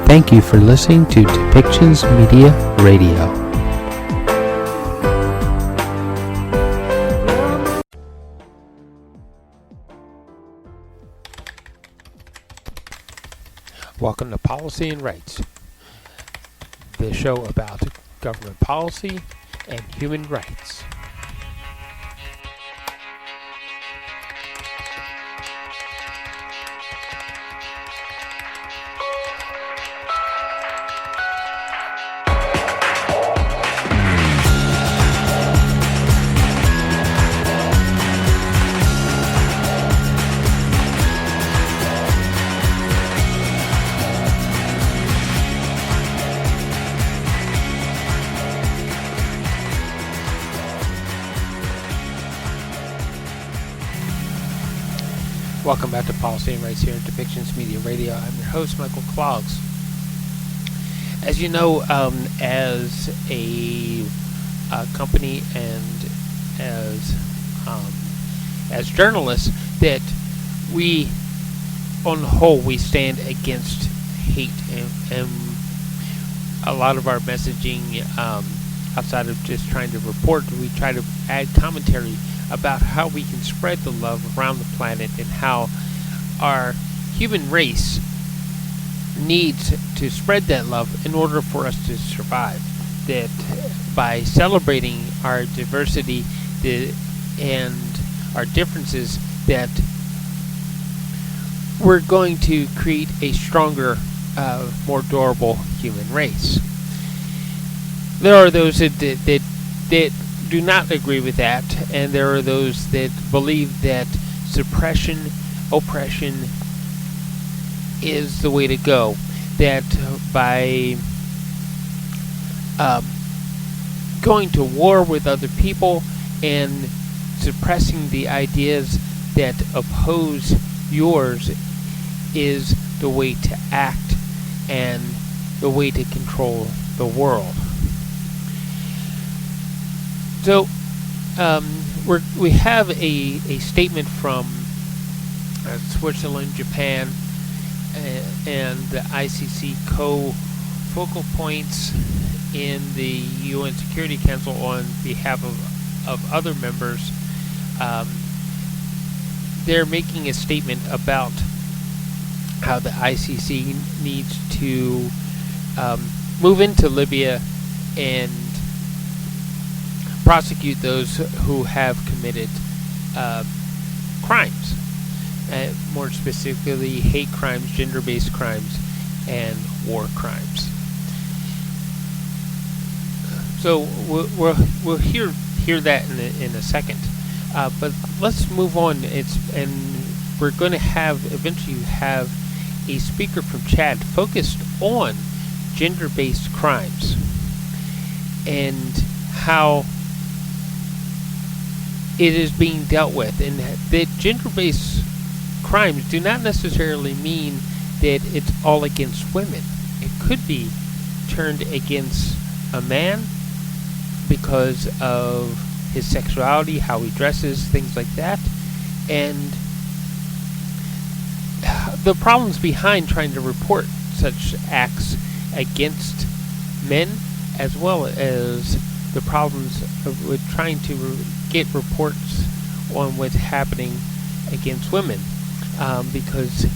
Thank you for listening to Depictions Media Radio. Welcome to Policy and Rights, the show about government policy and human rights. Welcome back to Policy and Rights here at Depictions Media Radio. I'm your host, Michael Clogs. As you know, as a company and as journalists, that we, on the whole, we stand against hate, and a lot of our messaging, outside of just trying to report, we try to add commentary about how we can spread the love around the planet and how our human race needs to spread that love in order for us to survive. That by celebrating our diversity and our differences, that we're going to create a stronger, more durable human race. There are those that do not agree with that, and there are those that believe that suppression, oppression is the way to go. That by going to war with other people and suppressing the ideas that oppose yours is the way to act and the way to control the world. So we have a statement from Switzerland, Japan, and the ICC co-focal points in the UN Security Council on behalf of other members. They're making a statement about how the ICC needs to move into Libya and prosecute those who have committed crimes, more specifically hate crimes, gender-based crimes, and war crimes. So we'll hear that in a second, but let's move on. And we're going to eventually have a speaker from Chad focused on gender-based crimes and how it is being dealt with, and that gender-based crimes do not necessarily mean that it's all against women. It could be turned against a man because of his sexuality, how he dresses, things like that, and the problems behind trying to report such acts against men, as well as the problems with trying to get reports on what's happening against women, because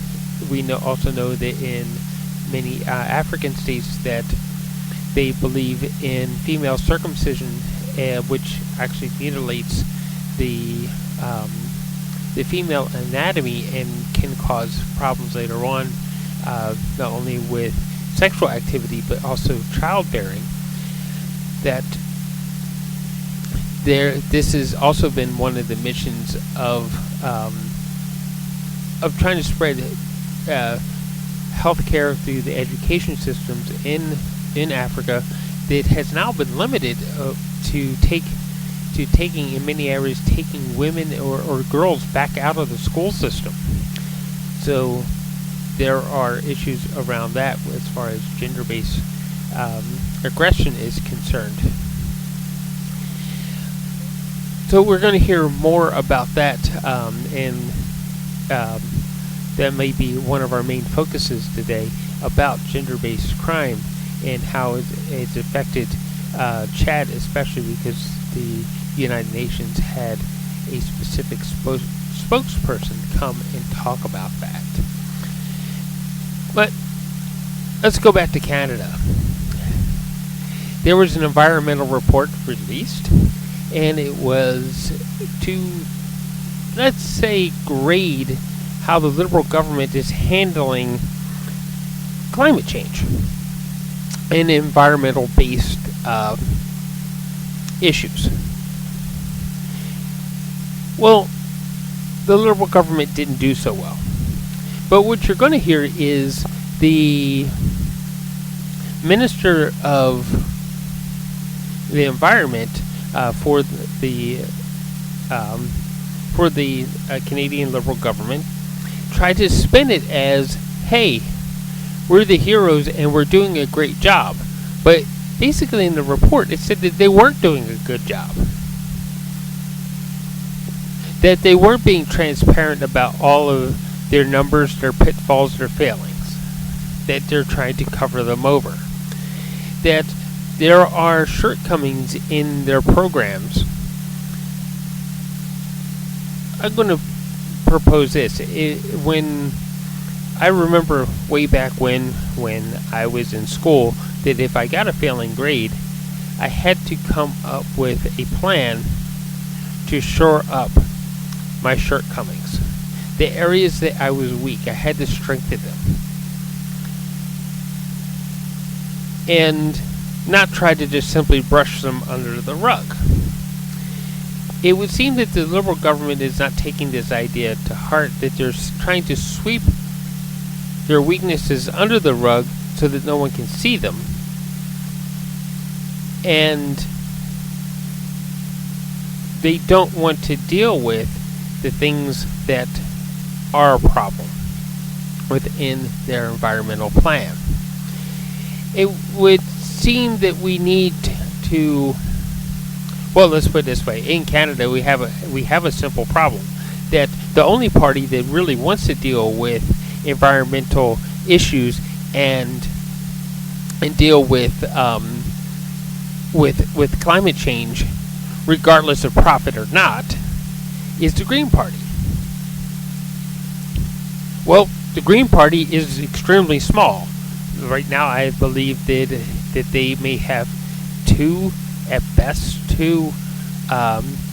we also know that in many African states that they believe in female circumcision, which actually mutilates the female anatomy and can cause problems later on, not only with sexual activity but also childbearing. That this has also been one of the missions of trying to spread healthcare through the education systems in Africa, that has now been limited to taking, in many areas, taking women or girls back out of the school system. So there are issues around that as far as gender-based aggression is concerned. So we're going to hear more about that, and that may be one of our main focuses today, about gender-based crime and how it's affected Chad, especially because the United Nations had a specific spokesperson come and talk about that. But let's go back to Canada. There was an environmental report released, and it was to, let's say, grade how the Liberal government is handling climate change and environmental-based issues. Well, the Liberal government didn't do so well. But what you're going to hear is the Minister of the Environment for the Canadian Liberal government tried to spin it as, hey, we're the heroes and we're doing a great job. But basically in the report it said that they weren't doing a good job. That they weren't being transparent about all of their numbers, their pitfalls, their failings. That they're trying to cover them over. That there are shortcomings in their programs. I'm going to propose this. When I remember way back when I was in school, that if I got a failing grade, I had to come up with a plan to shore up my shortcomings. The areas that I was weak, I had to strengthen them. And not try to just simply brush them under the rug. It would seem that the Liberal government is not taking this idea to heart, that they're trying to sweep their weaknesses under the rug so that no one can see them. And they don't want to deal with the things that are a problem within their environmental plan. It would seem that we need to, well, let's put it this way. In Canada, we have a simple problem, that the only party that really wants to deal with environmental issues and deal with climate change, regardless of profit or not, is the Green Party. Well, the Green Party is extremely small. Right now, I believe that they may have two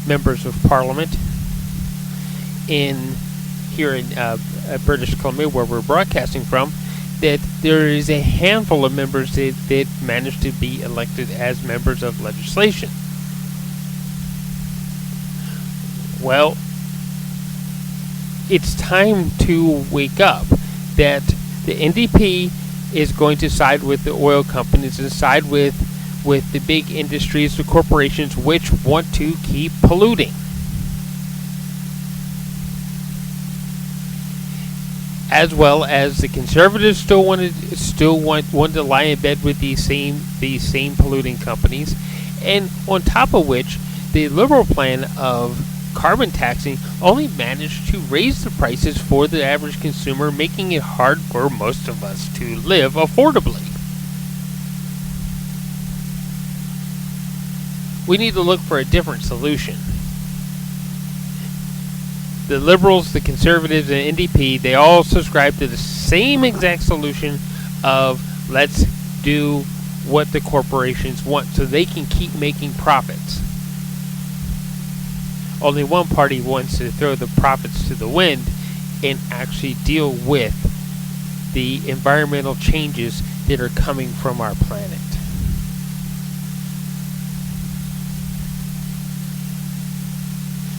members of Parliament here in British Columbia, where we're broadcasting from. That there is a handful of members that managed to be elected as members of legislation. Well, it's time to wake up. That the NDP is going to side with the oil companies and side with the big industries, the corporations, which want to keep polluting. As well as the Conservatives still want to lie in bed with these same polluting companies, and on top of which, the Liberal plan of carbon taxing only managed to raise the prices for the average consumer, making it hard for most of us to live affordably. We need to look for a different solution. The Liberals, the Conservatives, and NDP, they all subscribe to the same exact solution of let's do what the corporations want so they can keep making profits. Only one party wants to throw the profits to the wind and actually deal with the environmental changes that are coming from our planet.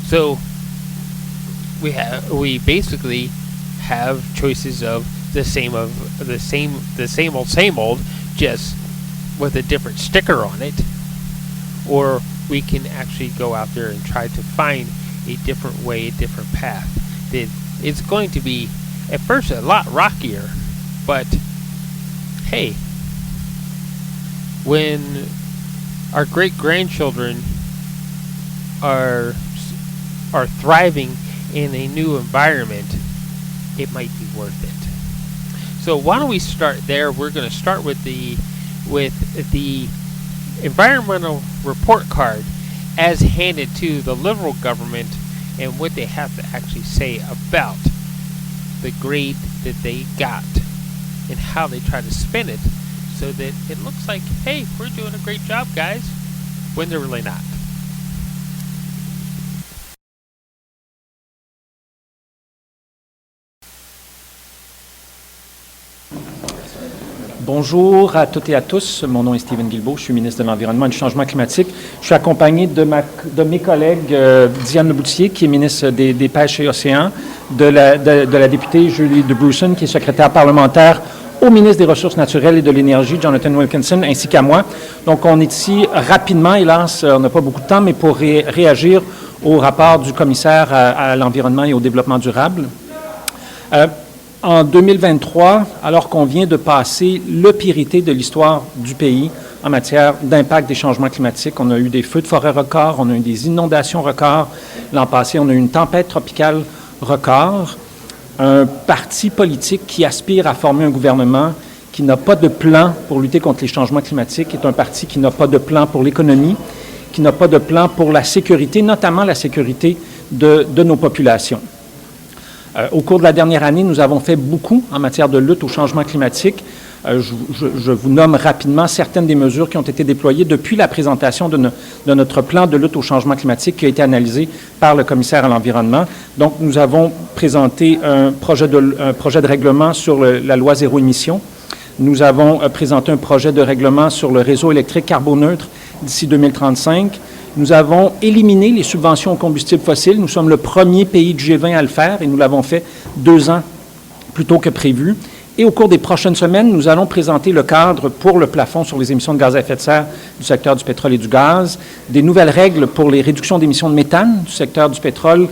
So we basically have choices of the same old, just with a different sticker on it, or we can actually go out there and try to find a different way, a different path. It's going to be at first a lot rockier, but hey, when our great-grandchildren are thriving in a new environment, it might be worth it. So why don't we start there? We're going to start with the environmental report card as handed to the Liberal government and what they have to actually say about the grade that they got and how they try to spin it so that it looks like, hey, we're doing a great job, guys, when they're really not. Bonjour à toutes et à tous. Mon nom est Stephen Guilbeault. Je suis ministre de l'Environnement et du Changement climatique. Je suis accompagné de mes collègues Diane Leboutier, qui est ministre des Pêches et Océans, de la députée Julie DeBruson, qui est secrétaire parlementaire au ministre des Ressources naturelles et de l'Énergie, Jonathan Wilkinson, ainsi qu'à moi. Donc, on est ici rapidement, hélas, on n'a pas beaucoup de temps, mais pour réagir au rapport du commissaire à l'environnement et au développement durable. En 2023, alors qu'on vient de passer le pire été de l'histoire du pays en matière d'impact des changements climatiques, on a eu des feux de forêt records, on a eu des inondations records. L'an passé, on a eu une tempête tropicale record. Un parti politique qui aspire à former un gouvernement qui n'a pas de plan pour lutter contre les changements climatiques est un parti qui n'a pas de plan pour l'économie, qui n'a pas de plan pour la sécurité, notamment la sécurité de nos populations. Au cours de la dernière année, nous avons fait beaucoup en matière de lutte au changement climatique. Je vous nomme rapidement certaines des mesures qui ont été déployées depuis la présentation de notre plan de lutte au changement climatique qui a été analysé par le commissaire à l'environnement. Donc, nous avons présenté un projet de règlement sur la loi zéro émission. Nous avons présenté un projet de règlement sur le réseau électrique carboneutre d'ici 2035. Nous avons éliminé les subventions aux combustibles fossiles. Nous sommes le premier pays du G20 à le faire et nous l'avons fait 2 ans plus tôt que prévu. Et au cours des prochaines semaines, nous allons présenter le cadre pour le plafond sur les émissions de gaz à effet de serre du secteur du pétrole et du gaz, des nouvelles règles pour les réductions d'émissions de méthane du secteur du pétrole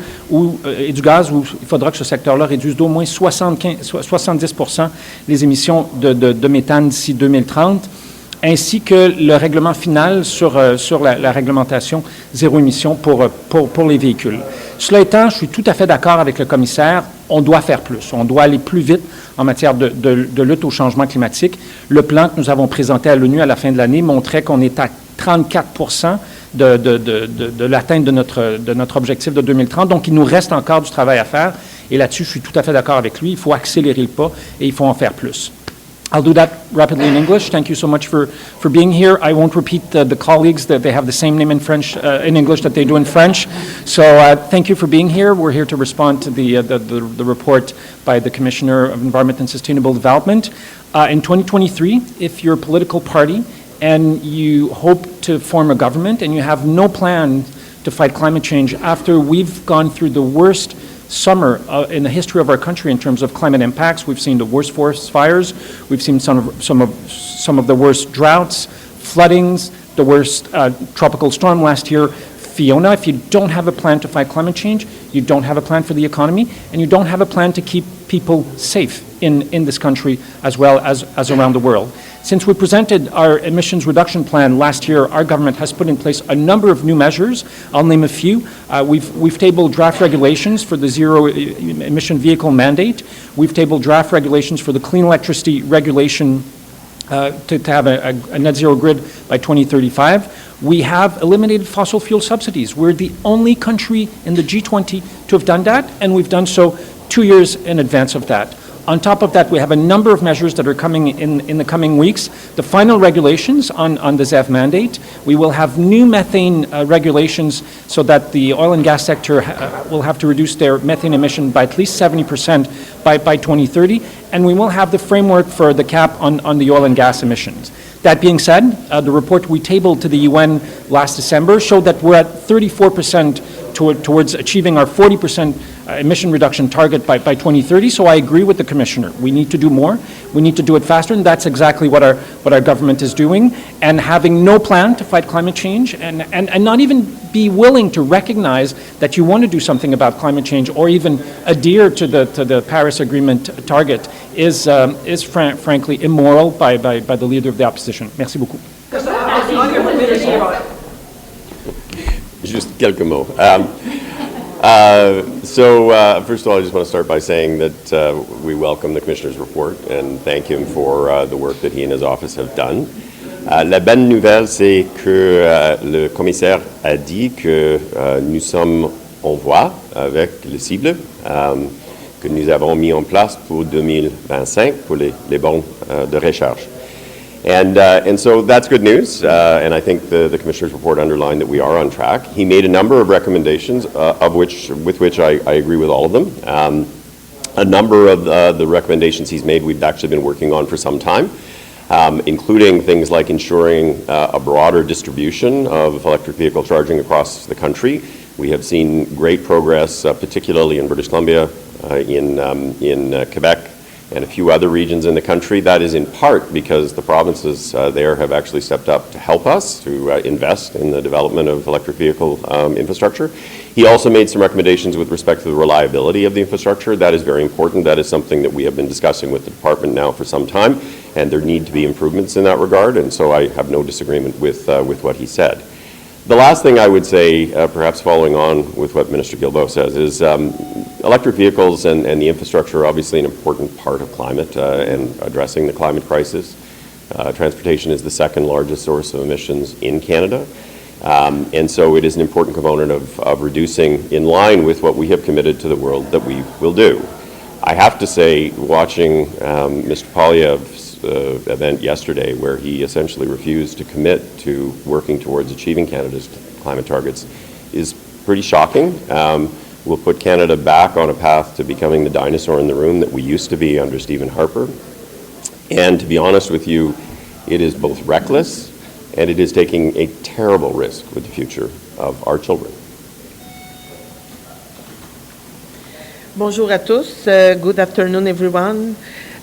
et du gaz, où il faudra que ce secteur-là réduise d'au moins 70% les émissions de méthane d'ici 2030. Ainsi que le règlement final sur la réglementation zéro émission pour les véhicules. Cela étant, je suis tout à fait d'accord avec le commissaire, on doit faire plus, on doit aller plus vite en matière de lutte au changement climatique. Le plan que nous avons présenté à l'ONU à la fin de l'année montrait qu'on est à 34% de l'atteinte de notre objectif de 2030, donc il nous reste encore du travail à faire, et là-dessus, je suis tout à fait d'accord avec lui, il faut accélérer le pas et il faut en faire plus. I'll do that rapidly in English. Thank you so much for being here. I won't repeat the colleagues that they have the same name in French, in English that they do in French. So thank you for being here. We're here to respond to the report by the Commissioner of Environment and Sustainable Development. In 2023, if you're a political party and you hope to form a government and you have no plan to fight climate change after we've gone through the worst summer in the history of our country in terms of climate impacts. We've seen the worst forest fires. We've seen some of the worst droughts, floodings, the worst tropical storm last year, Fiona. If you don't have a plan to fight climate change, you don't have a plan for the economy, and you don't have a plan to keep people safe in this country as well as around the world. Since we presented our emissions reduction plan last year, our government has put in place a number of new measures. I'll name a few. We've tabled draft regulations for the zero emission vehicle mandate. We've tabled draft regulations for the clean electricity regulation to have a net zero grid by 2035. We have eliminated fossil fuel subsidies. We're the only country in the G20 to have done that, and we've done so 2 years in advance of that. On top of that, we have a number of measures that are coming in the coming weeks. The final regulations on the ZEV mandate. We will have new methane regulations so that the oil and gas sector will have to reduce their methane emission by at least 70% by 2030. And we will have the framework for the cap on the oil and gas emissions. That being said, the report we tabled to the UN last December showed that we're at 34% towards achieving our 40% emission reduction target by 2030. So I agree with the Commissioner. We need to do more. We need to do it faster, and that's exactly what our government is doing. And having no plan to fight climate change and not even be willing to recognize that you want to do something about climate change or even adhere to the Paris Agreement target is frankly immoral by the leader of the opposition. Merci beaucoup. Juste quelques mots. First of all, I just want to start by saying that we welcome the Commissioner's report and thank him for the work that he and his office have done. La bonne nouvelle, c'est que le commissaire a dit que nous sommes en voie avec les cibles que nous avons mis en place pour 2025 pour les bons de recherche. And so that's good news, and I think the Commissioner's report underlined that we are on track. He made a number of recommendations, with which I agree with all of them. A number of the recommendations he's made we've actually been working on for some time, including things like ensuring a broader distribution of electric vehicle charging across the country. We have seen great progress, particularly in British Columbia, in Quebec, and a few other regions in the country. That is in part because the provinces there have actually stepped up to help us to invest in the development of electric vehicle infrastructure. He also made some recommendations with respect to the reliability of the infrastructure. That is very important. That is something that we have been discussing with the department now for some time, and there need to be improvements in that regard, and so I have no disagreement with what he said. The last thing I would say, perhaps following on with what Minister Guilbeault says, is electric vehicles and the infrastructure are obviously an important part of climate and addressing the climate crisis. Transportation is the second largest source of emissions in Canada, and so it is an important component of reducing in line with what we have committed to the world that we will do. I have to say, watching Mr. Poilievre's event yesterday, where he essentially refused to commit to working towards achieving Canada's climate targets, is pretty shocking. Will put Canada back on a path to becoming the dinosaur in the room that we used to be under Stephen Harper. And to be honest with you, it is both reckless and it is taking a terrible risk with the future of our children. Bonjour à tous. Good afternoon, everyone.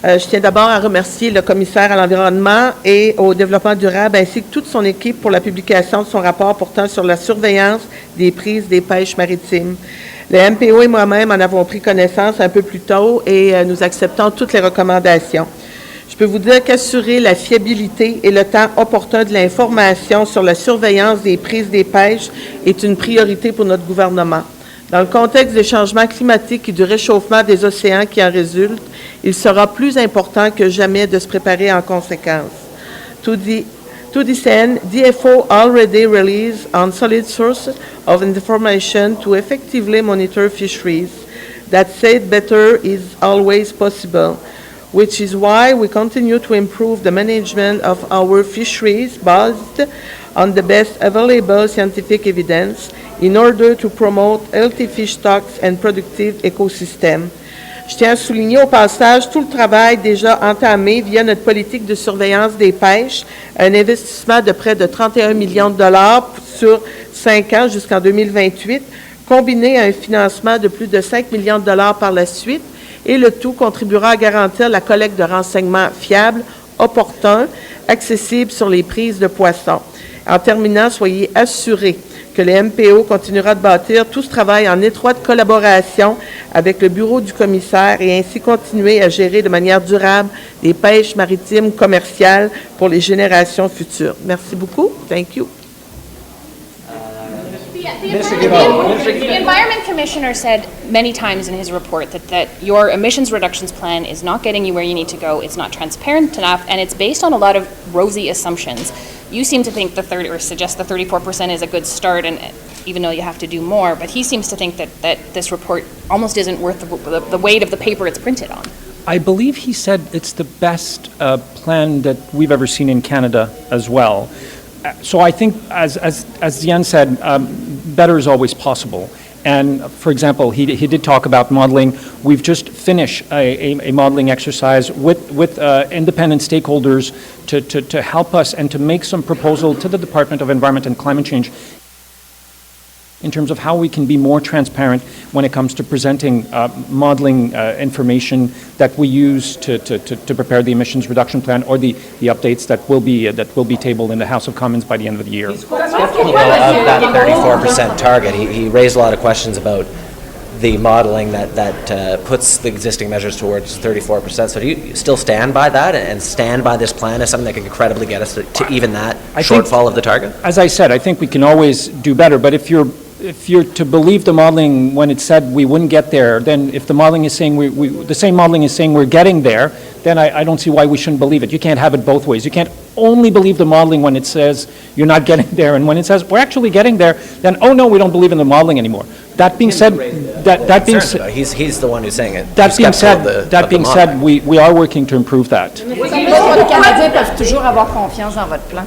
Je tiens d'abord à remercier le commissaire à l'environnement et au développement durable ainsi que toute son équipe pour la publication de son rapport portant sur la surveillance des prises des pêches maritimes. Le MPO et moi-même en avons pris connaissance un peu plus tôt et nous acceptons toutes les recommandations. Je peux vous dire qu'assurer la fiabilité et le temps opportun de l'information sur la surveillance des prises des pêches est une priorité pour notre gouvernement. Dans le contexte des changements climatiques et du réchauffement des océans qui en résultent, il sera plus important que jamais de se préparer en conséquence. To this end, DFO already relies on solid sources of information to effectively monitor fisheries. That said, better is always possible, which is why we continue to improve the management of our fisheries based on the best available scientific evidence in order to promote healthy fish stocks and productive ecosystems. Je tiens à souligner au passage tout le travail déjà entamé via notre politique de surveillance des pêches, un investissement de près de 31 millions de dollars sur 5 ans jusqu'en 2028, combiné à un financement de plus de 5 millions de dollars par la suite, et le tout contribuera à garantir la collecte de renseignements fiables, opportuns, accessibles sur les prises de poissons. En terminant, soyez assurés que le MPO continuera de bâtir tout ce travail en étroite collaboration avec le bureau du commissaire et ainsi continuer à gérer de manière durable les pêches maritimes commerciales pour les générations futures. Merci beaucoup. Thank you. The Environment Commissioner said many times in his report that your emissions reductions plan is not getting you where you need to go, it's not transparent enough, and it's based on a lot of rosy assumptions. You seem to think suggest the 34% is a good start, and even though you have to do more, but he seems to think that this report almost isn't worth the weight of the paper it's printed on. I believe he said it's the best plan that we've ever seen in Canada as well. So I think, as Diane said, better is always possible. And for example, he did talk about modeling. We've just finished a modeling exercise with independent stakeholders to help us and to make some proposal to the Department of Environment and Climate Change in terms of how we can be more transparent when it comes to presenting modeling information that we use to prepare the emissions reduction plan or the updates that will be tabled in the House of Commons by the end of the year. He's quite skeptical of that 34% target. He raised a lot of questions about the modeling that puts the existing measures towards 34%. So do you still stand by that and stand by this plan as something that can credibly get us to even that shortfall of the target? As I said, I think we can always do better, but if if you're to believe the modeling when it said we wouldn't get there, then if the modeling is saying the same modeling is saying we're getting there, then I don't see why we shouldn't believe it. You can't have it both ways. You can't only believe the modeling when it says you're not getting there, and when it says we're actually getting there, then oh no, we don't believe in the modeling anymore. That being said, he's the one who's saying it. That being said, we are working to improve that. Pourquoi les Canadiens peuvent toujours avoir confiance dans votre plan?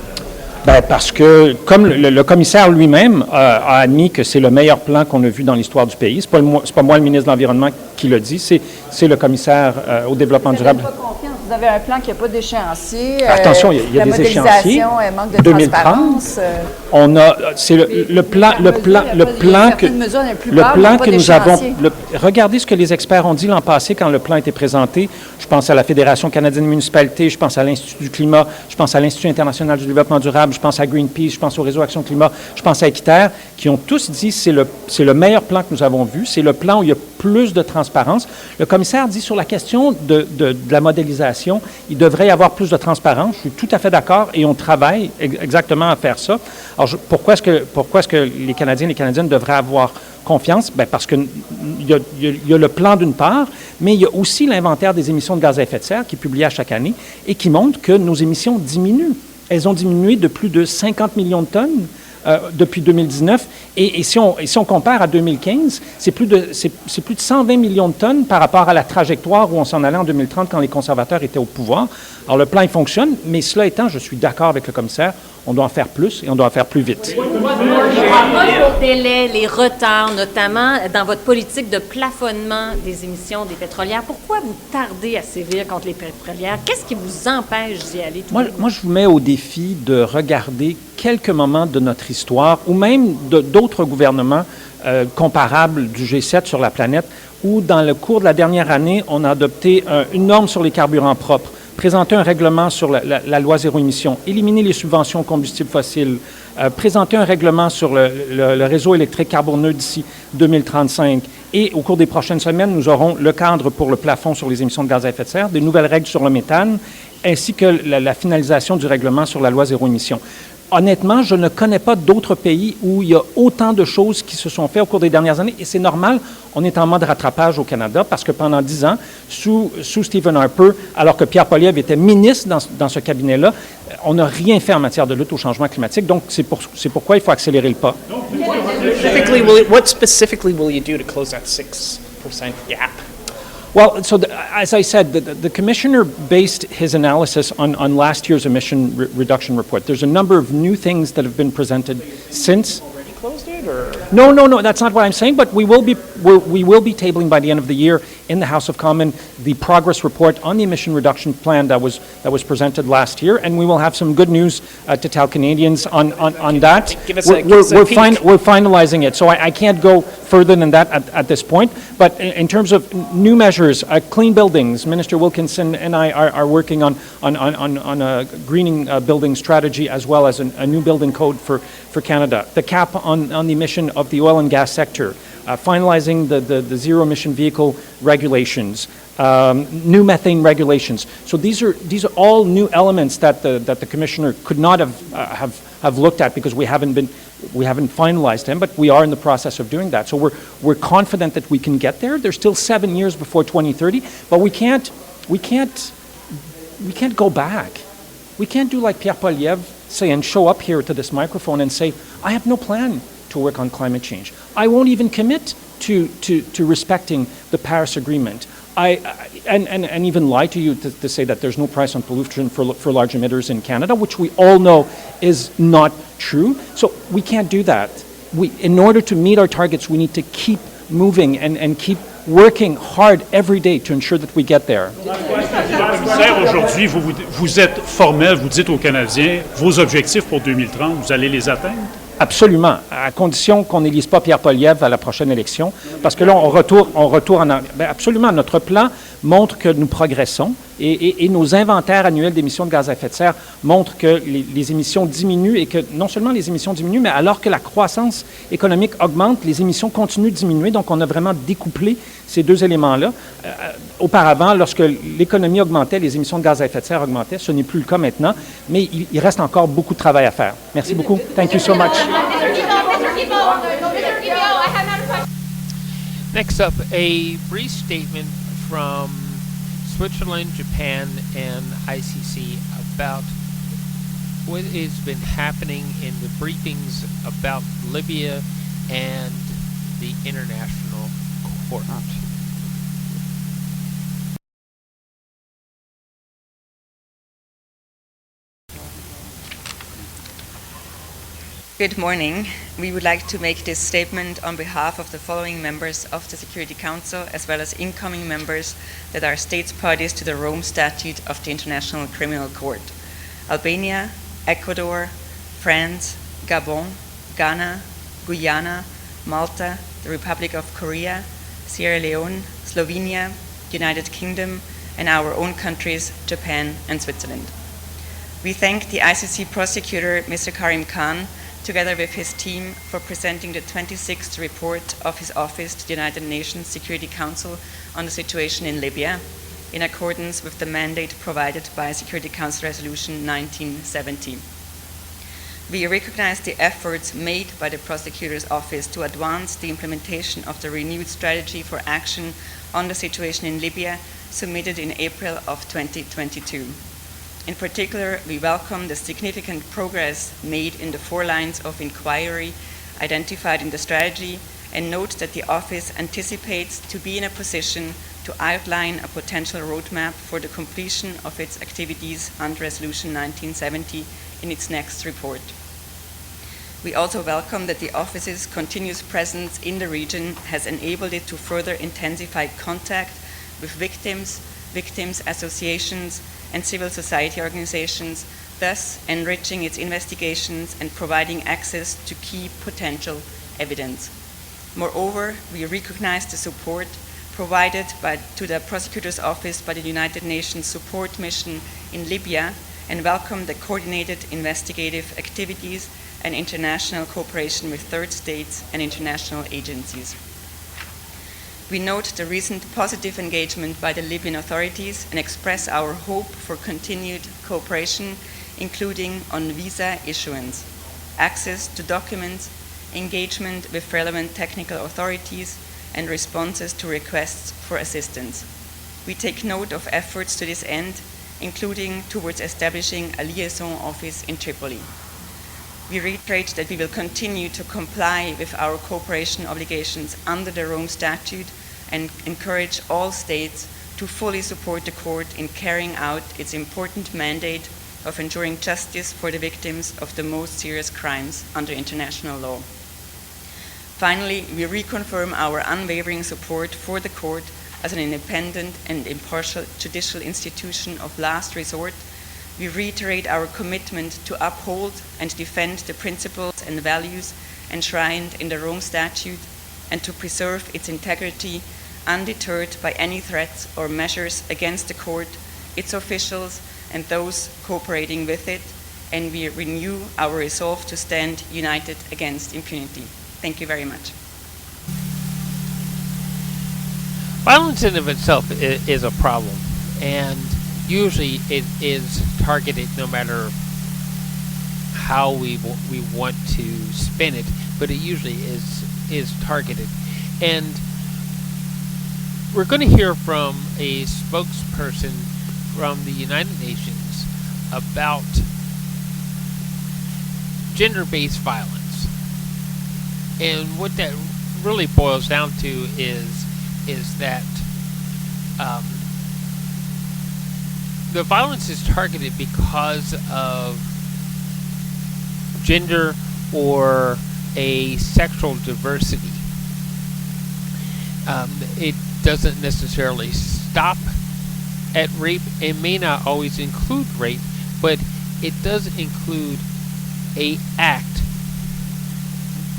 Ben parce que, comme le commissaire lui-même a admis que c'est le meilleur plan qu'on a vu dans l'histoire du pays, c'est pas moi le ministre de l'Environnement qui le dit, c'est le commissaire au développement durable. Vous n'avez pas confiance, vous avez un plan qui n'a pas d'échéancier. Attention, il y a des échéanciers. Manque de 2030. transparence. On a, c'est le plan que nous avons. Regardez ce que les experts ont dit l'an passé quand le plan a été présenté. Je pense à la Fédération canadienne des municipalités, je pense à l'Institut du climat, je pense à l'Institut international du développement durable, je pense à Greenpeace, je pense au Réseau Action Climat, je pense à Équiterre, qui ont tous dit c'est le meilleur plan que nous avons vu, c'est le plan où il y a plus de transparence. Le commissaire dit sur la question de la modélisation, il devrait y avoir plus de transparence. Je suis tout à fait d'accord et on travaille exactement à faire ça. Alors, pourquoi est-ce que les Canadiens et les Canadiennes devraient avoir confiance? Bien, parce qu'il y a le plan d'une part, mais il y a aussi l'inventaire des émissions de gaz à effet de serre qui est publié à chaque année et qui montre que nos émissions diminuent. Elles ont diminué de plus de 50 millions de tonnes depuis 2019. Et si on compare à 2015, c'est plus de 120 millions de tonnes par rapport à la trajectoire où on s'en allait en 2030 quand les conservateurs étaient au pouvoir. Alors, le plan, il fonctionne, mais cela étant, je suis d'accord avec le commissaire, on doit en faire plus et on doit en faire plus vite. Les délais, les retards, notamment dans votre politique de plafonnement des émissions des pétrolières, pourquoi vous tardez à sévir contre les pétrolières? Qu'est-ce qui vous empêche d'y aller? Moi, je vous mets au défi de regarder quelques moments de notre histoire, ou même d'autres gouvernements comparables du G7 sur la planète, où dans le cours de la dernière année, on a adopté une norme sur les carburants propres, présenter un règlement sur la loi zéro émission, éliminer les subventions aux combustibles fossiles, présenter un règlement sur le réseau électrique carboneux d'ici 2035. Et au cours des prochaines semaines, nous aurons le cadre pour le plafond sur les émissions de gaz à effet de serre, des nouvelles règles sur le méthane, ainsi que la finalisation du règlement sur la loi zéro émission. Honnêtement, je ne connais pas d'autres pays où il y a autant de choses qui se sont faites au cours des dernières années. Et c'est normal, on est en mode rattrapage au Canada parce que pendant 10 ans, sous Stephen Harper, alors que Pierre Poilievre était ministre dans ce cabinet-là, on n'a rien fait en matière de lutte au changement climatique. Donc, c'est pourquoi il faut accélérer le pas. What specifically will you do to close that 6% gap? Well, so as I said, the commissioner based his analysis on last year's emission reduction report. There's a number of new things that have been presented since. Already closed it, or? No, that's not what I'm saying. But we will be tabling by the end of the year in the House of Commons the progress report on the emission reduction plan that was presented last year, and we will have some good news to tell Canadians on that. We're finalizing it, so I can't go further than that at this point. But in terms of new measures, clean buildings, Minister Wilkinson and I are working on a greening building strategy as well as a new building code for Canada. The cap on the emission of the oil and gas sector, finalizing the zero emission vehicle regulations, new methane regulations. So these are all new elements that the commissioner could not have looked at because we haven't finalized them, but we are in the process of doing that. So we're confident that we can get there. There's still 7 years before 2030, but we can't go back. We can't do like Pierre Poilievre say and show up here to this microphone and say, I have no plan to work on climate change. I won't even commit to respecting the Paris Agreement. And even lie to you to say that there's no price on pollution for large emitters in Canada, which we all know is not true. So we can't do that. In order to meet our targets, we need to keep moving and keep working hard every day to ensure that we get there. Aujourd'hui, vous êtes formel, vous dites aux Canadiens, vos objectifs pour 2030, vous allez les atteindre? Absolument, à condition qu'on n'élise pas Pierre Poilievre à la prochaine élection, parce que là, on retourne en... Ben absolument, notre plan montre que nous progressons et nos inventaires annuels d'émissions de gaz à effet de serre montrent que les émissions diminuent et que non sellement les émissions diminuent, mais alors que la croissance économique augmente, les émissions continuent de diminuer. Donc, on a vraiment découplé ces deux éléments-là. Auparavant, lorsque l'économie augmentait, les émissions de gaz à effet de serre augmentaient. Ce n'est plus le cas maintenant, mais il reste encore beaucoup de travail à faire. Merci beaucoup. Thank you so much. Next up, a brief statement from Switzerland, Japan, and ICC about what has been happening in the briefings about Libya and the International Court. Good morning. We would like to make this statement on behalf of the following members of the Security Council, as well as incoming members that are states parties to the Rome Statute of the International Criminal Court: Albania, Ecuador, France, Gabon, Ghana, Guyana, Malta, the Republic of Korea, Sierra Leone, Slovenia, United Kingdom, and our own countries, Japan and Switzerland. We thank the ICC prosecutor, Mr. Karim Khan, together with his team, for presenting the 26th report of his office to the United Nations Security Council on the situation in Libya, in accordance with the mandate provided by Security Council Resolution 1970. We recognize the efforts made by the prosecutor's office to advance the implementation of the renewed strategy for action on the situation in Libya, submitted in April of 2022. In particular, we welcome the significant progress made in the 4 lines of inquiry identified in the strategy, and note that the office anticipates to be in a position to outline a potential roadmap for the completion of its activities under Resolution 1970 in its next report. We also welcome that the office's continuous presence in the region has enabled it to further intensify contact with victims associations, and civil society organizations, thus enriching its investigations and providing access to key potential evidence. Moreover, we recognize the support provided to the prosecutor's office by the United Nations Support Mission in Libya, and welcome the coordinated investigative activities and international cooperation with third states and international agencies. We note the recent positive engagement by the Libyan authorities and express our hope for continued cooperation, including on visa issuance, access to documents, engagement with relevant technical authorities, and responses to requests for assistance. We take note of efforts to this end, including towards establishing a liaison office in Tripoli. We reiterate that we will continue to comply with our cooperation obligations under the Rome Statute and encourage all states to fully support the court in carrying out its important mandate of ensuring justice for the victims of the most serious crimes under international law. Finally, we reconfirm our unwavering support for the court as an independent and impartial judicial institution of last resort. We reiterate our commitment to uphold and defend the principles and values enshrined in the Rome Statute, and to preserve its integrity undeterred by any threats or measures against the court, its officials, and those cooperating with it, and we renew our resolve to stand united against impunity. Thank you very much. Violence in of itself is a problem, and usually it is targeted no matter how we want to spin it, but it usually is targeted. And we're going to hear from a spokesperson from the United Nations about gender-based violence. And what that really boils down to is that the violence is targeted because of gender or a sexual diversity. It doesn't necessarily stop at rape. It may not always include rape, but it does include an act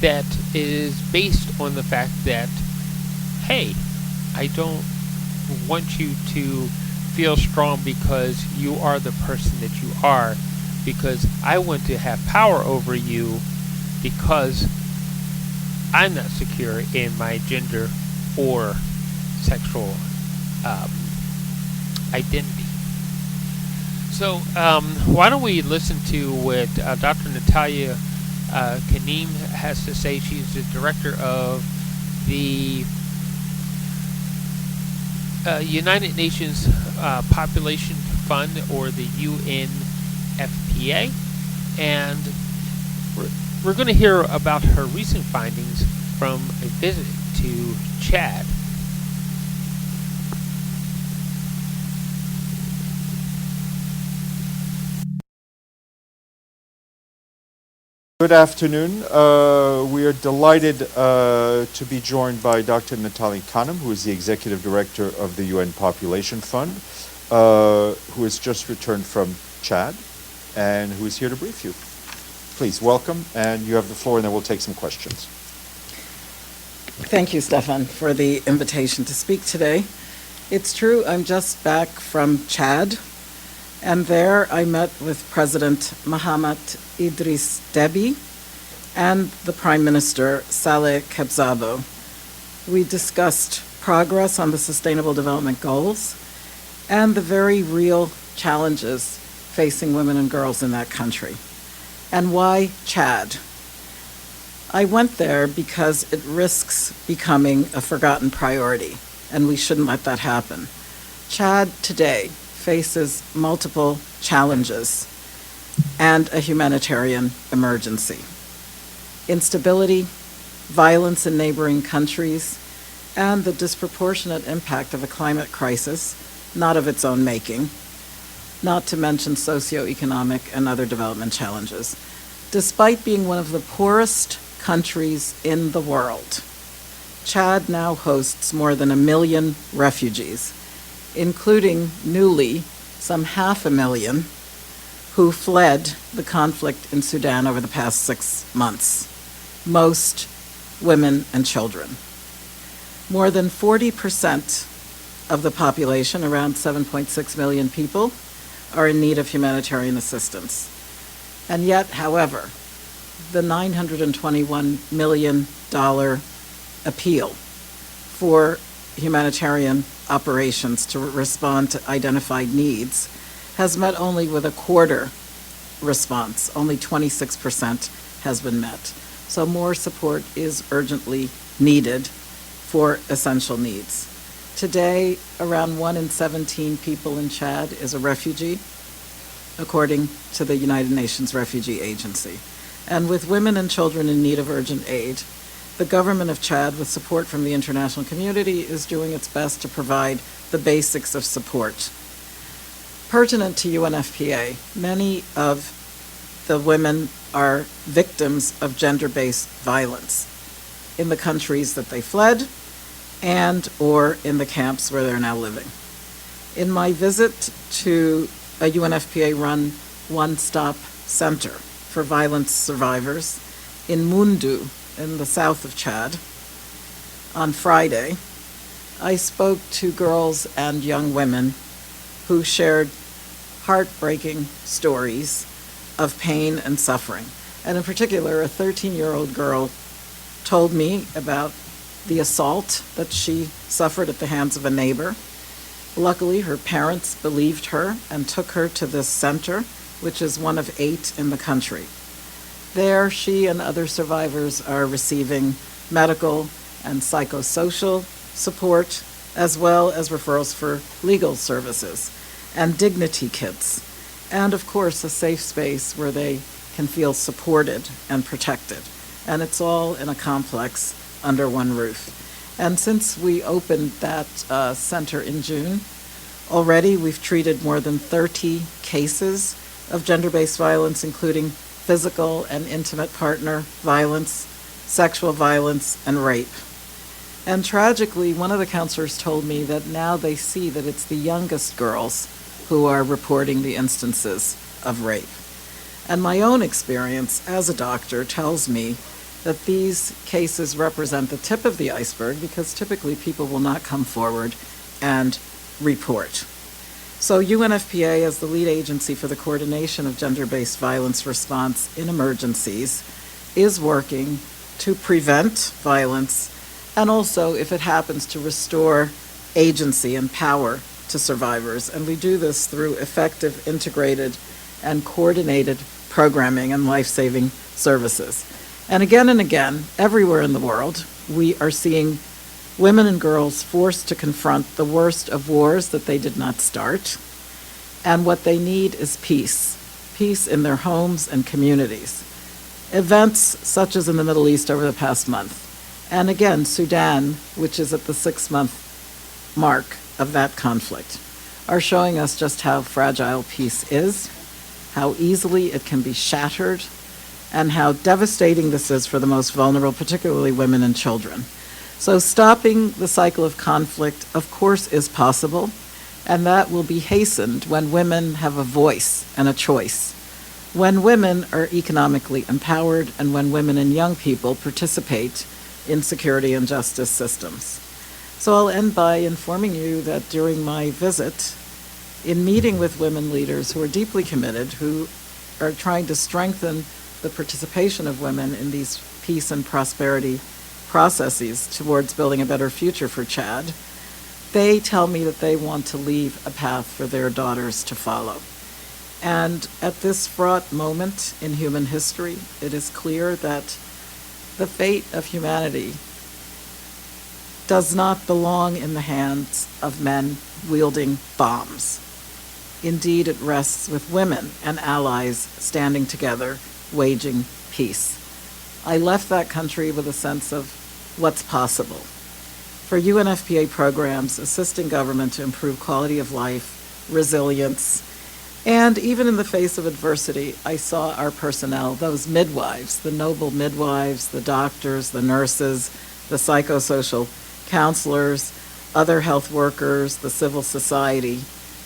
that is based on the fact that, hey, I don't want you to feel strong because you are the person that you are, because I want to have power over you because I'm not secure in my gender or sexual identity. So why don't we listen to what Dr. Natalia Kanem has to say. She's the director of the United Nations Population Fund, or the UNFPA, and we're going to hear about her recent findings from a visit to Chad. Good afternoon. We are delighted to be joined by Dr. Natalia Kanem, who is the Executive Director of the UN Population Fund, who has just returned from Chad and who is here to brief you. Please welcome, and you have the floor, and then we'll take some questions. Thank you, Stefan, for the invitation to speak today. It's true, I'm just back from Chad, and there I met with President Mahamat Idris Deby and the Prime Minister Saleh Kebzabo. We discussed progress on the Sustainable Development Goals and the very real challenges facing women and girls in that country. And why Chad? I went there because it risks becoming a forgotten priority, and we shouldn't let that happen. Chad today faces multiple challenges and a humanitarian emergency. Instability, violence in neighboring countries, and the disproportionate impact of a climate crisis, not of its own making, not to mention socio-economic and other development challenges. Despite being one of the poorest countries in the world, Chad now hosts more than 1 million refugees, including newly some 500,000 who fled the conflict in Sudan over the past 6 months, most women and children. More than 40% of the population, around 7.6 million people, are in need of humanitarian assistance. And yet, however, the $921 million appeal for humanitarian operations to respond to identified needs has met only with a quarter response. Only 26% has been met. So more support is urgently needed for essential needs. Today, around 1 in 17 people in Chad is a refugee, according to the United Nations Refugee Agency. And with women and children in need of urgent aid, the government of Chad, with support from the international community, is doing its best to provide the basics of support. Pertinent to UNFPA, many of the women are victims of gender-based violence in the countries that they fled and or in the camps where they're now living. In my visit to a UNFPA-run one-stop center for violence survivors in Mundu, in the south of Chad, on Friday, I spoke to girls and young women who shared heartbreaking stories of pain and suffering. And in particular, a 13-year-old girl told me about the assault that she suffered at the hands of a neighbor. Luckily, her parents believed her and took her to this center, which is one of 8 in the country. There, she and other survivors are receiving medical and psychosocial support, as well as referrals for legal services and dignity kits, and of course, a safe space where they can feel supported and protected. And it's all in a complex under one roof. And since we opened that center in June, already we've treated more than 30 cases of gender-based violence, including physical and intimate partner violence, sexual violence, and rape. And tragically, one of the counselors told me that now they see that it's the youngest girls who are reporting the instances of rape. And my own experience as a doctor tells me that these cases represent the tip of the iceberg, because typically people will not come forward and report. So UNFPA, as the lead agency for the coordination of gender-based violence response in emergencies, is working to prevent violence and also, if it happens, to restore agency and power to survivors. And we do this through effective, integrated, and coordinated programming and life-saving services. And again, everywhere in the world, we are seeing women and girls forced to confront the worst of wars that they did not start, and what they need is peace in their homes and communities. Events such as in the Middle East over the past month, and again, Sudan, which is at the 6-month mark of that conflict, are showing us just how fragile peace is, how easily it can be shattered, and how devastating this is for the most vulnerable, particularly women and children. So stopping the cycle of conflict, of course, is possible, and that will be hastened when women have a voice and a choice, when women are economically empowered, and when women and young people participate in security and justice systems. So I'll end by informing you that during my visit, in meeting with women leaders who are deeply committed, who are trying to strengthen the participation of women in these peace and prosperity processes towards building a better future for Chad, they tell me that they want to leave a path for their daughters to follow. And at this fraught moment in human history, it is clear that the fate of humanity does not belong in the hands of men wielding bombs. Indeed, it rests with women and allies standing together, waging peace. I left that country with a sense of what's possible. For UNFPA programs, assisting government to improve quality of life, resilience, and even in the face of adversity, I saw our personnel, those midwives, the noble midwives, the doctors, the nurses, the psychosocial counselors, other health workers, the civil society,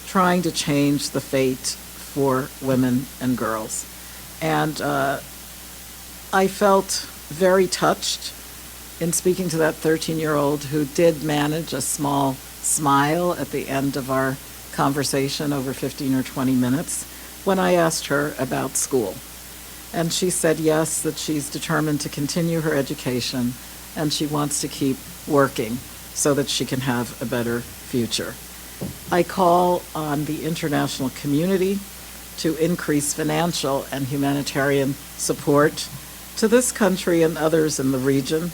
trying to change the fate for women and girls. And I felt very touched in speaking to that 13-year-old who did manage a small smile at the end of our conversation over 15 or 20 minutes when I asked her about school. And she said yes, that she's determined to continue her education and she wants to keep working so that she can have a better future. I call on the international community to increase financial and humanitarian support to this country and others in the region,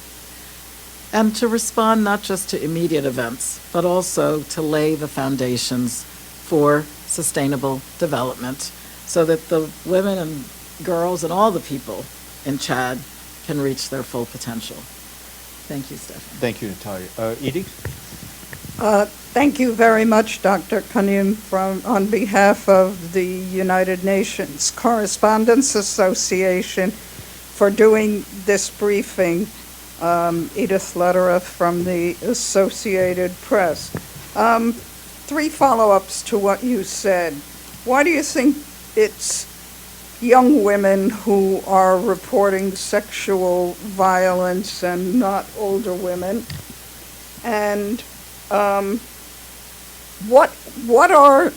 and to respond not just to immediate events, but also to lay the foundations for sustainable development so that the women and girls and all the people in Chad can reach their full potential. Thank you, Stefan. Thank you, Natalia. Edie? Thank you very much, Dr. Kanem, on behalf of the United Nations Correspondents Association for doing this briefing. Edith Lederer from the Associated Press. 3 follow-ups to what you said. Why do you think it's young women who are reporting sexual violence and not older women? And what are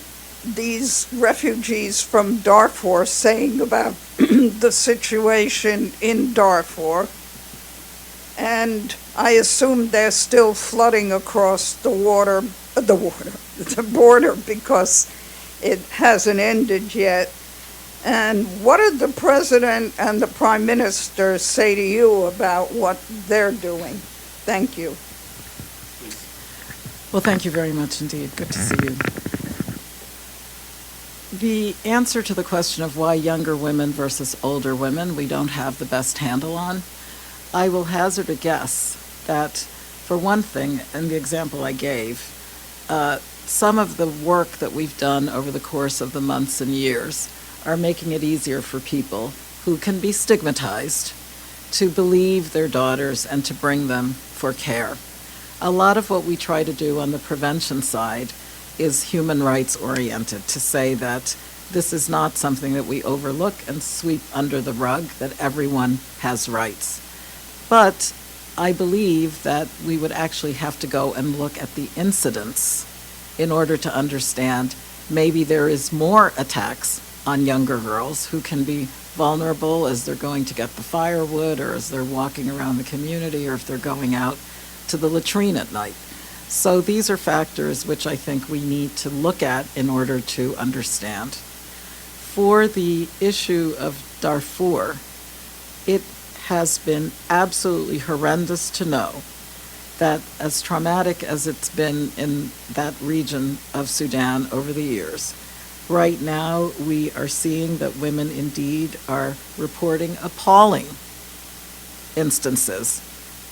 these refugees from Darfur saying about the situation in Darfur? And I assume they're still flooding across the border because it hasn't ended yet. And what did the president and the prime minister say to you about what they're doing? Thank you. Well, thank you very much indeed. Good to see you. The answer to the question of why younger women versus older women we don't have the best handle on, I will hazard a guess that, for one thing, in the example I gave, some of the work that we've done over the course of the months and years are making it easier for people who can be stigmatized to believe their daughters and to bring them for care. A lot of what we try to do on the prevention side is human rights oriented, to say that this is not something that we overlook and sweep under the rug, that everyone has rights. But I believe that we would actually have to go and look at the incidents in order to understand maybe there is more attacks on younger girls who can be vulnerable as they're going to get the firewood or as they're walking around the community or if they're going out to the latrine at night. So these are factors which I think we need to look at in order to understand. For the issue of Darfur, it has been absolutely horrendous to know that as traumatic as it's been in that region of Sudan over the years, right now we are seeing that women indeed are reporting appalling instances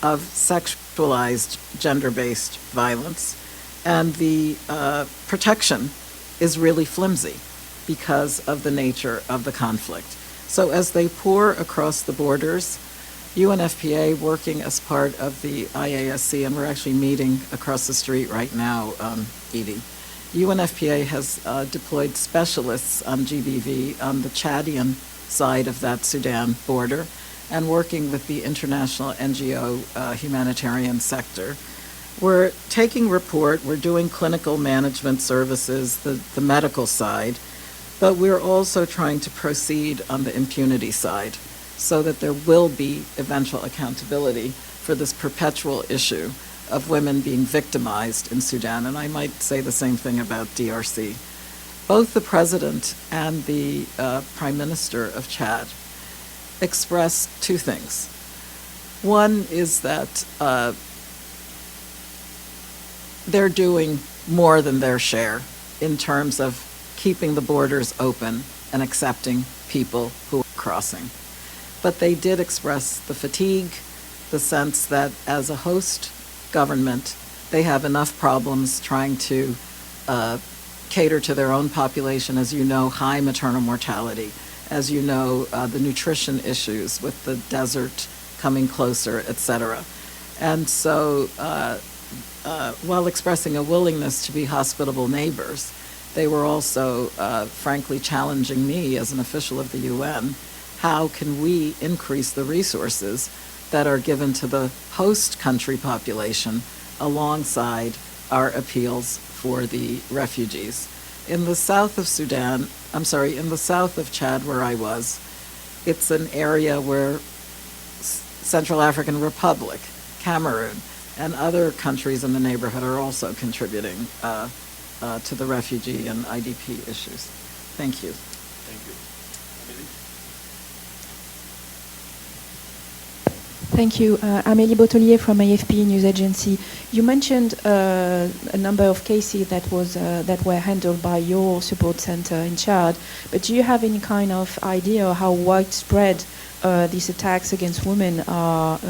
of sexualized gender-based violence, and the protection is really flimsy because of the nature of the conflict. So as they pour across the borders, UNFPA, working as part of the IASC, and we're actually meeting across the street right now, Edie, UNFPA has deployed specialists on GBV on the Chadian side of that Sudan border, and working with the international NGO humanitarian sector. We're taking report, we're doing clinical management services, the medical side, but we're also trying to proceed on the impunity side so that there will be eventual accountability for this perpetual issue of women being victimized in Sudan. And I might say the same thing about DRC. Both the president and the prime minister of Chad expressed two things. One is that they're doing more than their share in terms of keeping the borders open and accepting people who are crossing. But they did express the fatigue, the sense that as a host government, they have enough problems trying to cater to their own population, as you know, high maternal mortality, as you know, the nutrition issues with the desert coming closer, et cetera. And so while expressing a willingness to be hospitable neighbors, they were also frankly challenging me as an official of the UN. How can we increase the resources that are given to the host country population alongside our appeals for the refugees? In the south of Sudan, in the south of Chad where I was, it's an area where Central African Republic, Cameroon, and other countries in the neighborhood are also contributing to the refugee and IDP issues. Thank you. Thank you. Thank you. Amélie Bottelier from AFP News Agency. You mentioned a number of cases that were handled by your support center in Chad, but do you have any kind of idea how widespread these attacks against women are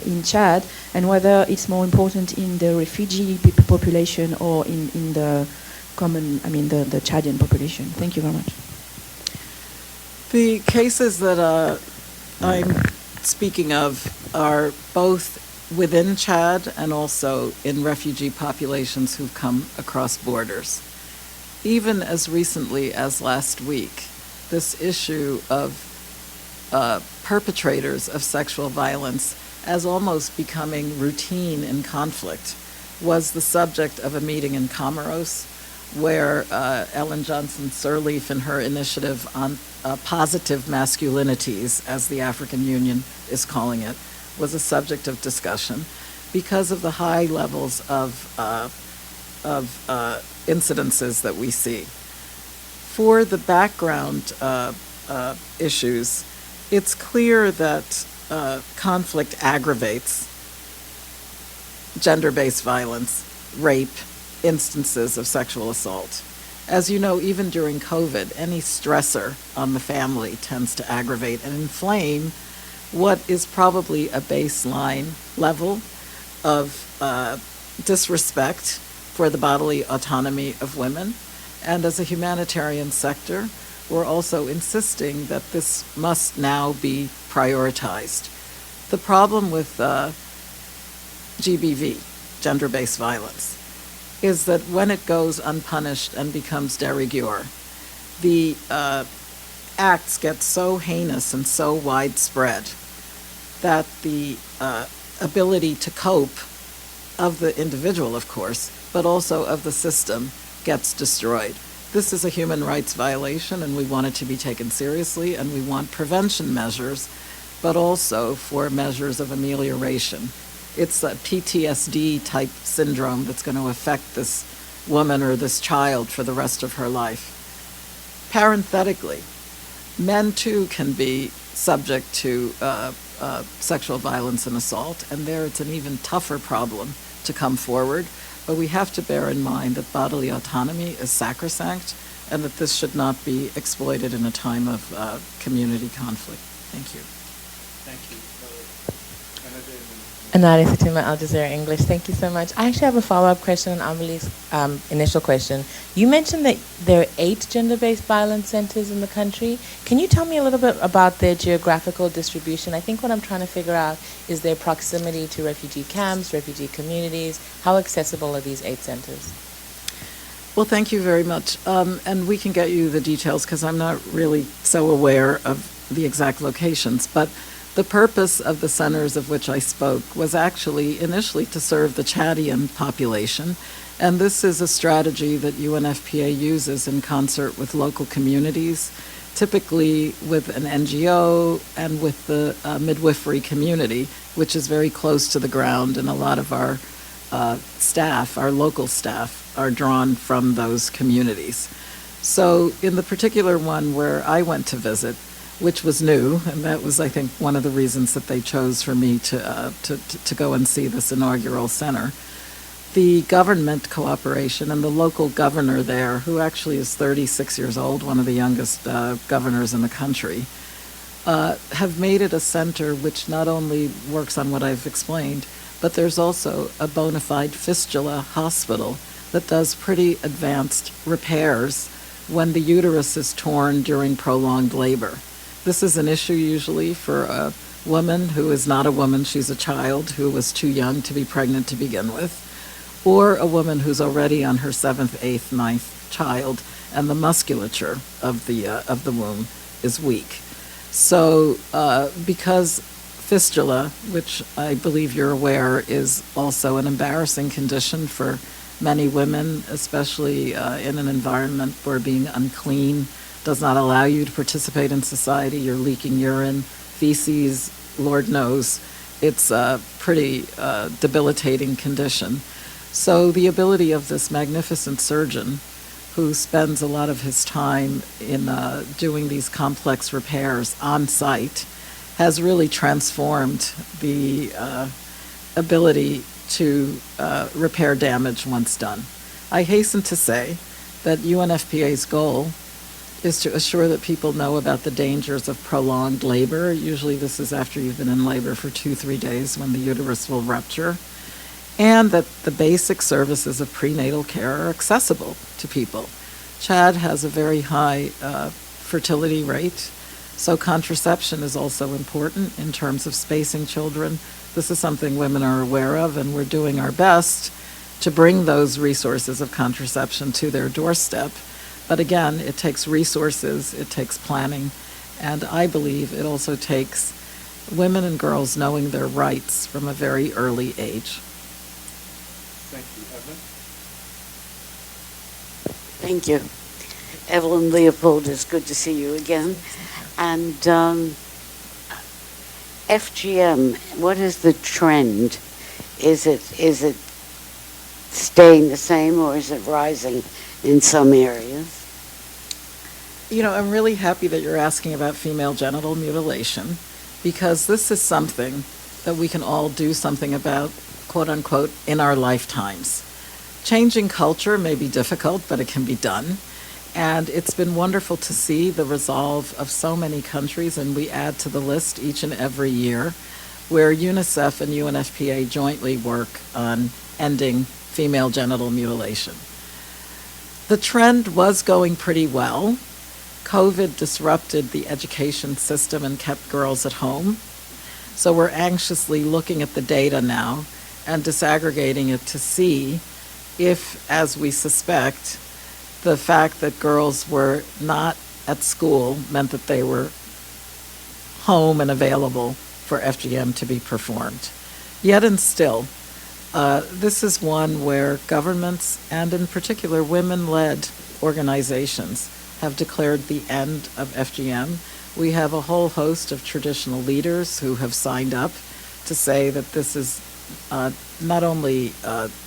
in Chad, and whether it's more important in the refugee population or in the common, the Chadian population? Thank you very much. The cases that I'm speaking of are both within Chad and also in refugee populations who've come across borders. Even as recently as last week, this issue of perpetrators of sexual violence as almost becoming routine in conflict was the subject of a meeting in Comoros, where Ellen Johnson Sirleaf and her initiative on positive masculinities, as the African Union is calling it, was a subject of discussion because of the high levels of incidences that we see. For the background issues, it's clear that conflict aggravates gender-based violence, rape, instances of sexual assault. As you know, even during COVID, any stressor on the family tends to aggravate and inflame what is probably a baseline level of disrespect for the bodily autonomy of women. And as a humanitarian sector, we're also insisting that this must now be prioritized. The problem with GBV, gender-based violence, is that when it goes unpunished and becomes de rigueur, the acts get so heinous and so widespread that the ability to cope of the individual, of course, but also of the system gets destroyed. This is a human rights violation, and we want it to be taken seriously, and we want prevention measures, but also for measures of amelioration. It's a PTSD-type syndrome that's going to affect this woman or this child for the rest of her life. Parenthetically, men too can be subject to sexual violence and assault, and there it's an even tougher problem to come forward, but we have to bear in mind that bodily autonomy is sacrosanct and that this should not be exploited in a time of community conflict. Thank you. Thank you. Anari Fatima, Al Jazeera English. Thank you so much. I actually have a follow-up question on Amelie's initial question. You mentioned that there are 8 gender-based violence centers in the country. Can you tell me a little bit about their geographical distribution? I think what I'm trying to figure out is their proximity to refugee camps, refugee communities. How accessible are these 8 centers? Well, thank you very much. And we can get you the details because I'm not really so aware of the exact locations. But the purpose of the centers of which I spoke was actually initially to serve the Chadian population. And this is a strategy that UNFPA uses in concert with local communities, typically with an NGO and with the midwifery community, which is very close to the ground, and a lot of our staff, our local staff, are drawn from those communities. So in the particular one where I went to visit, which was new, and that was, I think, one of the reasons that they chose for me to go and see this inaugural center. The government cooperation and the local governor there, who actually is 36 years old, one of the youngest governors in the country, have made it a center which not only works on what I've explained, but there's also a bona fide fistula hospital that does pretty advanced repairs when the uterus is torn during prolonged labor. This is an issue usually for a woman who is not a woman, she's a child who was too young to be pregnant to begin with, or a woman who's already on her 7th, 8th, 9th child, and the musculature of the womb is weak. So because fistula, which I believe you're aware is also an embarrassing condition for many women, especially in an environment where being unclean does not allow you to participate in society. You're leaking urine, feces, Lord knows. It's a pretty debilitating condition. So the ability of this magnificent surgeon, who spends a lot of his time in doing these complex repairs on site, has really transformed the ability to repair damage once done. I hasten to say that UNFPA's goal is to assure that people know about the dangers of prolonged labor. Usually this is after you've been in labor for 2-3 days when the uterus will rupture, and that the basic services of prenatal care are accessible to people. Chad has a very high fertility rate, so contraception is also important in terms of spacing children. This is something women are aware of, and we're doing our best to bring those resources of contraception to their doorstep. But again, it takes resources, it takes planning, and I believe it also takes women and girls knowing their rights from a very early age. Thank you. Evelyn? Thank you. Evelyn Leopold, it's good to see you again. And FGM, what is the trend? Is it staying the same, or is it rising in some areas? You know, I'm really happy that you're asking about female genital mutilation, because this is something that we can all do something about, quote unquote, in our lifetimes. Changing culture may be difficult, but it can be done. And it's been wonderful to see the resolve of so many countries, and we add to the list each and every year, where UNICEF and UNFPA jointly work on ending female genital mutilation. The trend was going pretty well. COVID disrupted the education system and kept girls at home. So we're anxiously looking at the data now and disaggregating it to see if, as we suspect, the fact that girls were not at school meant that they were home and available for FGM to be performed. Yet and still, this is one where governments, and in particular women-led organizations, have declared the end of FGM. We have a whole host of traditional leaders who have signed up to say that this is not only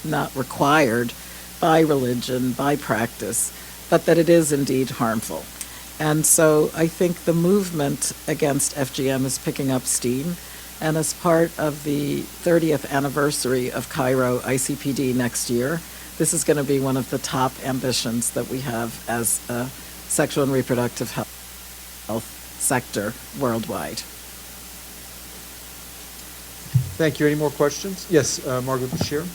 not required by religion, by practice, but that it is indeed harmful. And so I think the movement against FGM is picking up steam. And as part of the 30th anniversary of Cairo ICPD next year, this is going to be one of the top ambitions that we have as a sexual and reproductive health sector worldwide. Thank you. Any more questions? Yes, Margaret Bashir.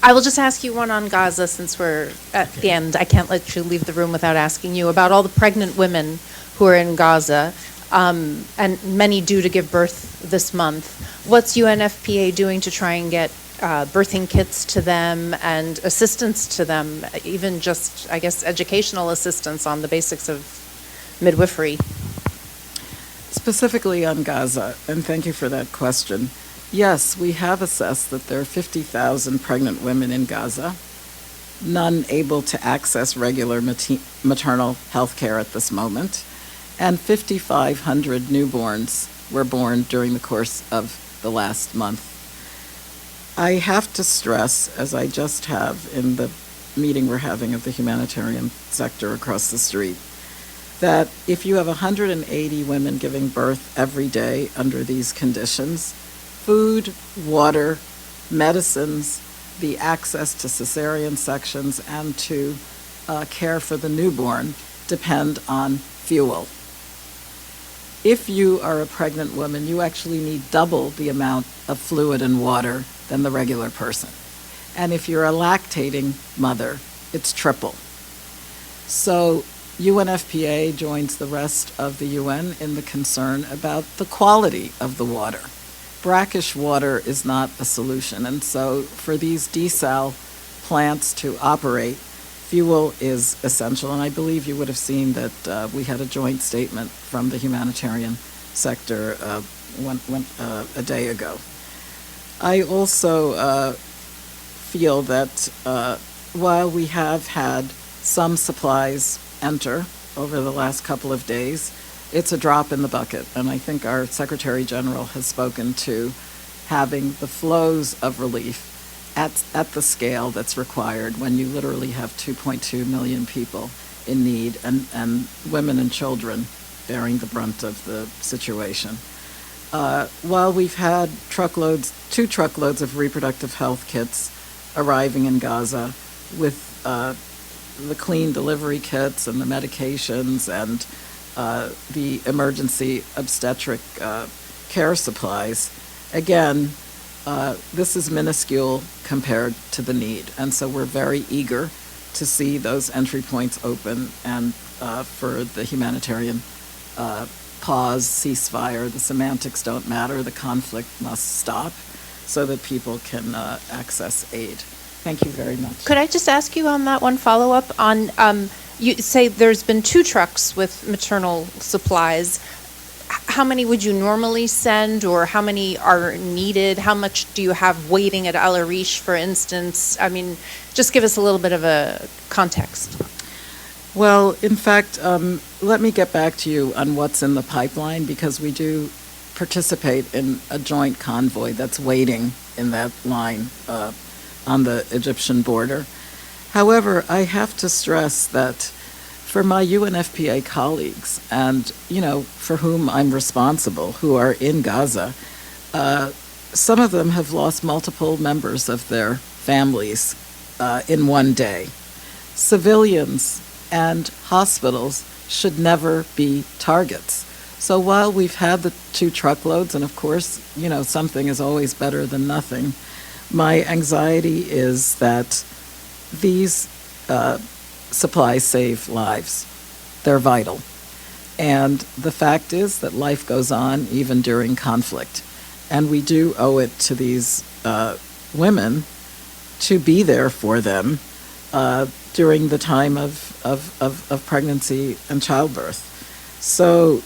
I will just ask you one on Gaza since we're at the end. I can't let you leave the room without asking you about all the pregnant women who are in Gaza, and many due to give birth this month. What's UNFPA doing to try and get birthing kits to them and assistance to them, even just, I guess, educational assistance on the basics of midwifery? Specifically on Gaza, and thank you for that question. Yes, we have assessed that there are 50,000 pregnant women in Gaza, none able to access regular maternal health care at this moment, and 5,500 newborns were born during the course of the last month. I have to stress, as I just have in the meeting we're having of the humanitarian sector across the street, that if you have 180 women giving birth every day under these conditions, food, water, medicines, the access to cesarean sections, and to care for the newborn depend on fuel. If you are a pregnant woman, you actually need double the amount of fluid and water than the regular person. And if you're a lactating mother, it's triple. So UNFPA joins the rest of the UN in the concern about the quality of the water. Brackish water is not a solution, and so for these desal plants to operate, fuel is essential, and I believe you would have seen that we had a joint statement from the humanitarian sector a day ago. I also feel that while we have had some supplies enter over the last couple of days, it's a drop in the bucket, and I think our Secretary General has spoken to having the flows of relief at the scale that's required when you literally have 2.2 million people in need and women and children bearing the brunt of the situation. While we've had two truckloads of reproductive health kits arriving in Gaza with the clean delivery kits and the medications and the emergency obstetric care supplies, again, this is minuscule compared to the need. And so we're very eager to see those entry points open and for the humanitarian pause, ceasefire. The semantics don't matter. The conflict must stop so that people can access aid. Thank you very much. Could I just ask you on that one follow-up on, you say there's been 2 trucks with maternal supplies. How many would you normally send, or how many are needed? How much do you have waiting at Al Arish, for instance? I mean, just give us a little bit of a context. Well, in fact, let me get back to you on what's in the pipeline, because we do participate in a joint convoy that's waiting in that line on the Egyptian border. However, I have to stress that for my UNFPA colleagues, and for whom I'm responsible, who are in Gaza, some of them have lost multiple members of their families in one day. Civilians and hospitals should never be targets. So while we've had the 2 truckloads, and of course, something is always better than nothing, my anxiety is that these supplies save lives. They're vital. And the fact is that life goes on even during conflict. And we do owe it to these women to be there for them during the time of pregnancy and childbirth. So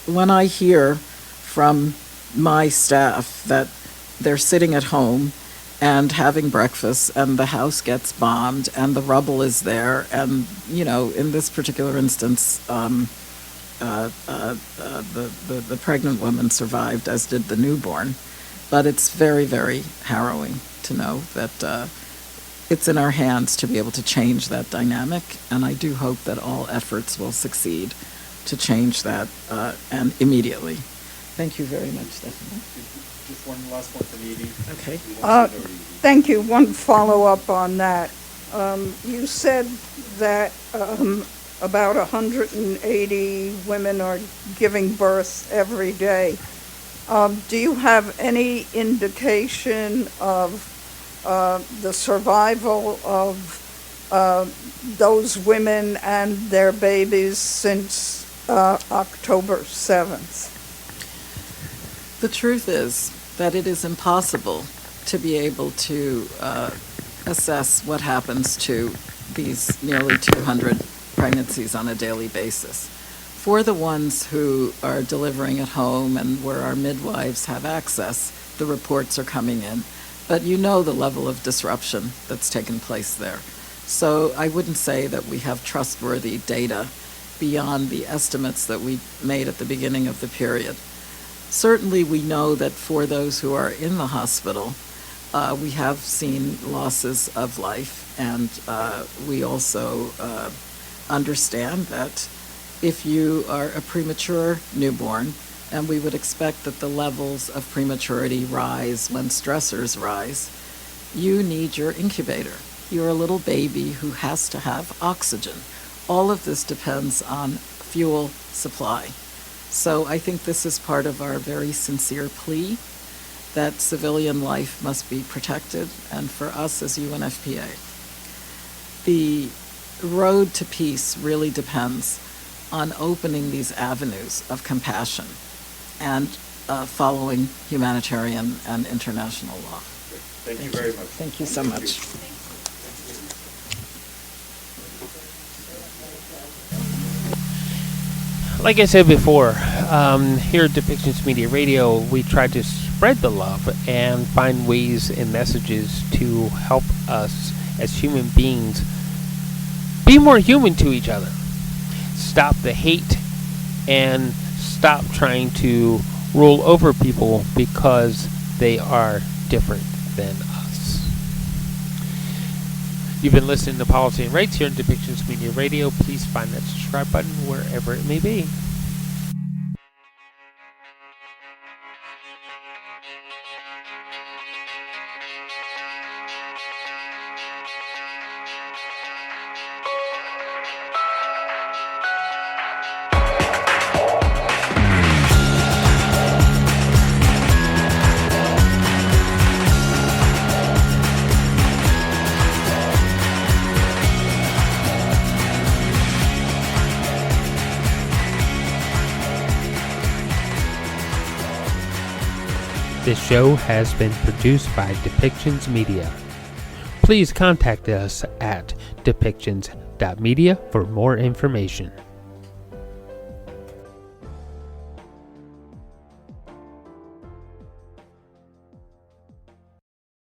when I hear from my staff that they're sitting at home and having breakfast, and the house gets bombed, and the rubble is there, and in this particular instance, the pregnant woman survived, as did the newborn. But it's very, very harrowing to know that it's in our hands to be able to change that dynamic, and I do hope that all efforts will succeed to change that, and immediately. Thank you very much, Stephanie. Just one last one from Edie. Okay. Thank you. One follow-up on that. You said that about 180 women are giving birth every day. Do you have any indication of the survival of those women and their babies since October 7th? The truth is that it is impossible to be able to assess what happens to these nearly 200 pregnancies on a daily basis. For the ones who are delivering at home and where our midwives have access, the reports are coming in. But you know the level of disruption that's taken place there. So I wouldn't say that we have trustworthy data beyond the estimates that we made at the beginning of the period. Certainly we know that for those who are in the hospital, we have seen losses of life, and we also understand that if you are a premature newborn, and we would expect that the levels of prematurity rise when stressors rise, you need your incubator. You're a little baby who has to have oxygen. All of this depends on fuel supply. So I think this is part of our very sincere plea that civilian life must be protected, and for us as UNFPA. The road to peace really depends on opening these avenues of compassion and following humanitarian and international law. Thank you very much. Thank you so much. Like I said before, here at Depictions Media Radio, we try to spread the love and find ways and messages to help us as human beings be more human to each other. Stop the hate and stop trying to rule over people because they are different than us. You've been listening to Policy and Rights here on Depictions Media Radio. Please find that subscribe button wherever it may be. This show has been produced by Depictions Media. Please contact us at depictions.media for more information.